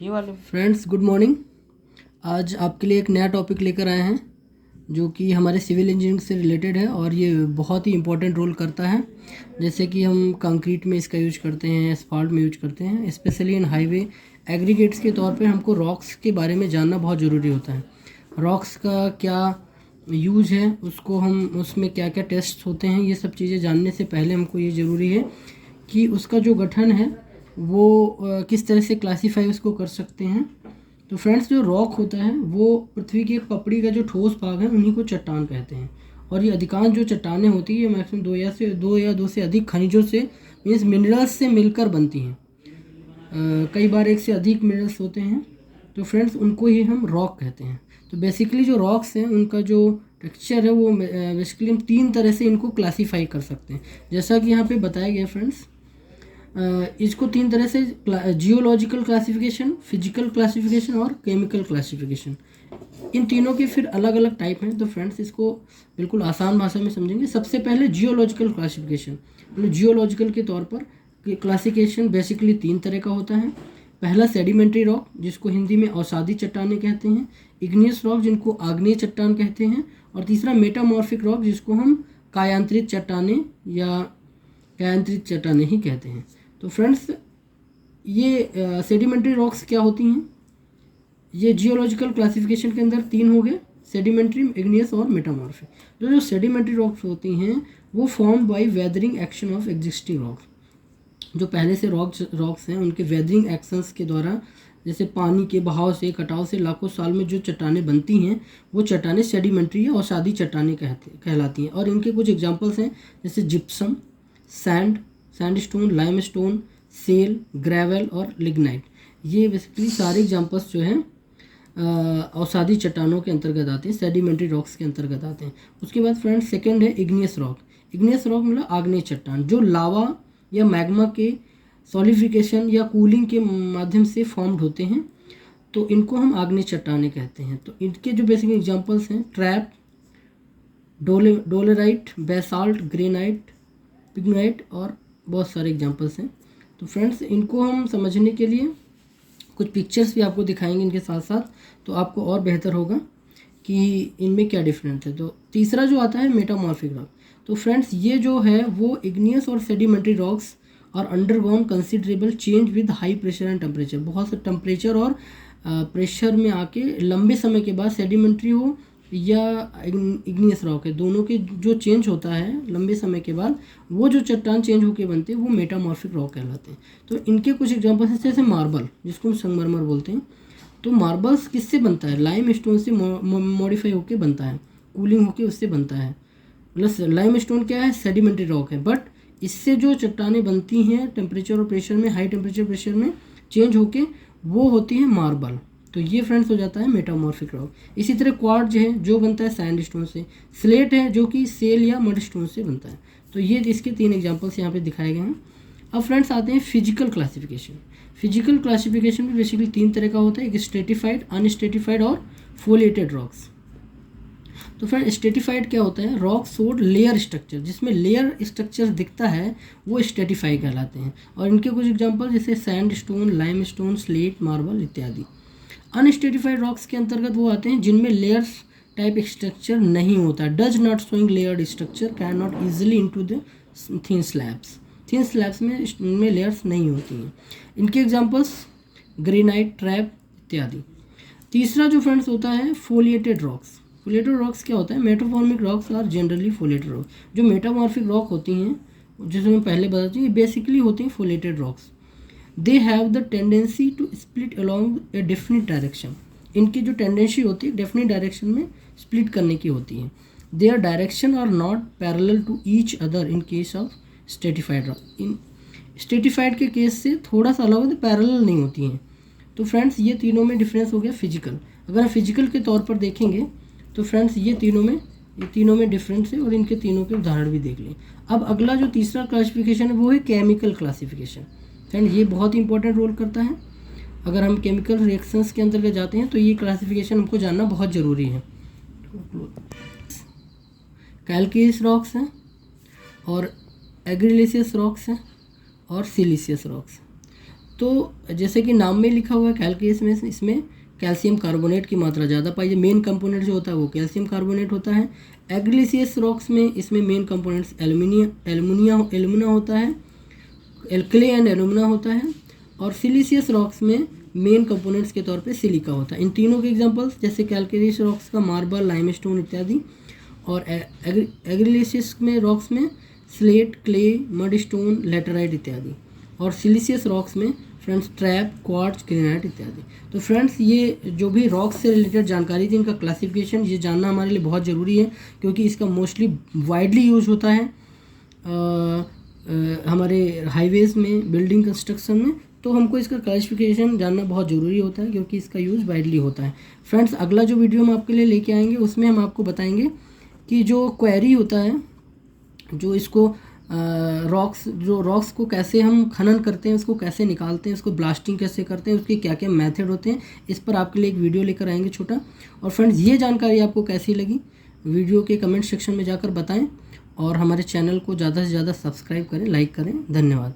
ये वाले। Friends good morning. आज आपके लिए एक नया टॉपिक लेकर आए हैं जो कि हमारे सिविल इंजीनियरिंग से रिलेटेड है और ये बहुत ही इम्पोर्टेंट रोल करता है। जैसे कि हम कंक्रीट में इसका यूज करते हैं, एस्फाल्ट में यूज करते हैं, स्पेशली इन हाईवे एग्रीगेट्स के तौर पे हमको रॉक्स के बारे में जानना बहुत ज़रूरी होता है। रॉक्स का क्या यूज है, उसको हम उसमें क्या क्या टेस्ट होते हैं, ये सब चीज़ें जानने से पहले हमको ये ज़रूरी है कि उसका जो गठन है वो किस तरह से क्लासीफाई उसको कर सकते हैं। तो फ्रेंड्स, जो रॉक होता है वो पृथ्वी की एक पपड़ी का जो ठोस भाग है उन्हीं को चट्टान कहते हैं। और ये अधिकांश जो चट्टानें होती है ये मैक्सिमम दो से अधिक खनिजों से मीन्स मिनरल्स से मिलकर बनती हैं। कई बार एक से अधिक मिनरल्स होते हैं, तो फ्रेंड्स उनको ही हम रॉक कहते हैं। तो बेसिकली जो रॉक्स हैं उनका जो टेक्सचर है वो बेसिकली हम 3 तरह से इनको क्लासीफाई कर सकते हैं। जैसा कि यहाँ पे बताया गया फ्रेंड्स, इसको 3 तरह से जियोलॉजिकल क्लासिफिकेशन, फिजिकल क्लासिफिकेशन और केमिकल क्लासिफिकेशन, इन तीनों के फिर अलग अलग टाइप हैं। तो फ्रेंड्स इसको बिल्कुल आसान भाषा में समझेंगे। सबसे पहले जियोलॉजिकल क्लासिफिकेशन, मतलब जियोलॉजिकल के तौर पर क्लासिफिकेशन बेसिकली 3 तरह का होता है। पहला सेडिमेंट्री रॉक, जिसको हिंदी में अवसादी चट्टानें कहते हैं, इग्नियस रॉक जिनको आग्नेय चट्टान कहते हैं, और तीसरा मेटामॉर्फिक रॉक जिसको हम कायांतरित चट्टानें या कायांतरित चट्टानें ही कहते हैं। तो फ्रेंड्स ये सेडिमेंट्री रॉक्स क्या होती हैं, ये जियोलॉजिकल क्लासिफिकेशन के अंदर 3 हो गए, सेडिमेंट्री, इग्नियस और मेटामॉर्फिक। जो सेडिमेंट्री रॉक्स होती हैं वो form by weathering action of existing rocks. जो पहले से रॉक्स हैं उनके वेदरिंग एक्शंस के द्वारा, जैसे पानी के बहाव से, कटाव से लाखों साल में जो चट्टानें बनती हैं वो चट्टानें सेडिमेंट्री या अवसादी चट्टानें कहलाती हैं। और इनके कुछ एग्जांपल्स हैं, जैसे gypsum, sandstone, limestone, shale, gravel और लिग्नाइट। ये बेसिकली सारे एग्जांपल्स जो हैं अवसादी चट्टानों के अंतर्गत आते हैं, सेडिमेंट्री रॉक्स के अंतर्गत आते हैं। उसके बाद फ्रेंड्स सेकंड है इग्नियस रॉक। इग्नियस रॉक मतलब आग्नेय चट्टान, जो लावा या मैग्मा के सॉलिडिफिकेशन या कूलिंग के माध्यम से फॉर्म्ड होते हैं, तो इनको हम आग्नेय चट्टानें कहते हैं। तो इनके जो बेसिक एग्जांपल्स हैं ट्रैप, डोलेराइट, बेसाल्ट, ग्रेनाइट, पिग्नाइट और बहुत सारे एग्जांपल्स हैं। तो फ्रेंड्स इनको हम समझने के लिए कुछ पिक्चर्स भी आपको दिखाएंगे इनके साथ साथ, तो आपको और बेहतर होगा कि इनमें क्या डिफरेंस है। तो तीसरा जो आता है मेटामॉर्फिक रॉक। तो फ्रेंड्स ये जो है वो इग्नियस और सेडिमेंट्री रॉक्स और undergone considerable change with high pressure and temperature. बहुत से टेम्परेचर और प्रेशर में आके लंबे समय के बाद, सेडिमेंट्री हो या इग्नियस रॉक है, दोनों के जो चेंज होता है लंबे समय के बाद, वो जो चट्टान चेंज होके बनते हैं वो मेटामॉर्फिक रॉक कहलाते हैं। तो इनके कुछ एग्जांपल्स हैं, जैसे मार्बल जिसको हम संगमरमर बोलते हैं। तो मार्बल्स किससे बनता है? लाइम स्टोन से मॉडिफाई होके बनता है, कूलिंग होके उससे बनता है। प्लस लाइम स्टोन क्या है? सेडिमेंट्री रॉक है, बट इससे जो चट्टानें बनती हैं टेम्परेचर और प्रेशर में, हाई टेम्परेचर प्रेशर में चेंज होके, वो होती है मार्बल। तो ये फ्रेंड्स हो जाता है मेटामॉर्फिक रॉक। इसी तरह क्वार्ट्ज है जो बनता है सैंडस्टोन से, स्लेट है जो कि सेल या मडस्टोन से बनता है। तो ये इसके 3 एग्जांपल्स यहाँ पे दिखाए गए हैं। अब फ्रेंड्स आते हैं फिजिकल क्लासिफिकेशन। फिजिकल क्लासिफिकेशन में बेसिकली 3 तरह का होता है, एक स्ट्रेटिफाइड, अनस्ट्रेटिफाइड और फोलिएटेड रॉक्स। तो फ्रेंड स्ट्रेटिफाइड क्या होता है? रॉक शोड लेयर स्ट्रक्चर, जिसमें लेयर स्ट्रक्चर दिखता है वो स्ट्रेटिफाइड कहलाते हैं। और इनके कुछ एग्जांपल जैसे सैंडस्टोन, लाइमस्टोन, स्लेट, मार्बल इत्यादि। अनस्ट्रेटिफाइड रॉक्स के अंतर्गत वो आते हैं जिनमें लेयर्स टाइप स्ट्रक्चर नहीं होता, does not showing layered structure, can not easily into the thin slabs. Thin slabs में इनमें लेयर्स नहीं होती हैं। इनके एग्जांपल्स ग्रेनाइट, ट्रैप इत्यादि। तीसरा जो फ्रेंड्स होता है फोलिएटेड रॉक्स। फोलिएटेड रॉक्स क्या होता है? Metamorphic rocks are generally foliated rock. जो मेटामॉर्फिक रॉक होती हैं, जिसमें मैं पहले बता दी, बेसिकली होती हैं foliated rocks. They have the tendency to split along a definite direction. इनकी जो टेंडेंसी होती है डेफिनिट डायरेक्शन में स्प्लिट करने की होती है। There direction are not parallel to each other in case of stratified rock. In stratified के केस से थोड़ा सा अलग होता है, पैरेलल नहीं होती हैं। तो फ्रेंड्स ये तीनों में डिफरेंस हो गया फिजिकल। अगर हम फिजिकल के तौर पर देखेंगे तो फ्रेंड्स ये तीनों में डिफरेंस है, और इनके तीनों के उदाहरण भी देख लें। अब अगला जो तीसरा क्लासिफिकेशन है वो है केमिकल क्लासिफिकेशन। फ्रेंड ये बहुत ही इंपॉर्टेंट रोल करता है। अगर हम केमिकल रिएक्शंस के अंतर्गत जाते हैं तो ये क्लासिफिकेशन हमको जानना बहुत ज़रूरी है। कैल्केरियस रॉक्स हैं और एग्रीलेसियस रॉक्स हैं और सिलिशियस रॉक्स। तो जैसे कि नाम में लिखा हुआ है कैलकेरियस में, इसमें कैल्शियम कार्बोनेट की मात्रा ज़्यादा पाई जाए। मेन कंपोनेंट जो होता है वो कैल्शियम कार्बोनेट होता है। एग्रीलिशियस रॉक्स में इसमें मेन कंपोनेंट्स एल्यूमिना होता है, क्ले एंड एल्यूमिना होता है। और सिलिशियस रॉक्स में मेन कंपोनेंट्स के तौर पे सिलिका होता है। इन तीनों के एग्जांपल्स जैसे कैलकेरियस रॉक्स का मार्बल, लाइमस्टोन इत्यादि, और एग्रीलिशियस में रॉक्स में स्लेट, क्ले, मडस्टोन, लेटराइट इत्यादि, और सिलिशियस रॉक्स में फ्रेंड्स ट्रैप, क्वार्ट्ज, ग्रेनाइट इत्यादि। तो फ्रेंड्स ये जो भी रॉक्स से रिलेटेड जानकारी थी, इनका क्लासिफिकेशन ये जानना हमारे लिए बहुत ज़रूरी है, क्योंकि इसका मोस्टली वाइडली यूज होता है हमारे हाईवेज़ में, बिल्डिंग कंस्ट्रक्शन में। तो हमको इसका क्लासिफिकेशन जानना बहुत ज़रूरी होता है, क्योंकि इसका यूज़ वाइडली होता है। फ्रेंड्स अगला जो वीडियो हम आपके लिए लेके आएंगे उसमें हम आपको बताएंगे कि जो क्वेरी होता है, जो इसको रॉक्स को कैसे हम खनन करते हैं, उसको कैसे निकालते हैं, उसको ब्लास्टिंग कैसे करते हैं, उसके क्या क्या मेथड होते हैं, इस पर आपके लिए एक वीडियो लेकर आएंगे छोटा। और फ्रेंड्स ये जानकारी आपको कैसी लगी वीडियो के कमेंट सेक्शन में जाकर बताएं, और हमारे चैनल को ज़्यादा से ज़्यादा सब्सक्राइब करें, लाइक करें। धन्यवाद।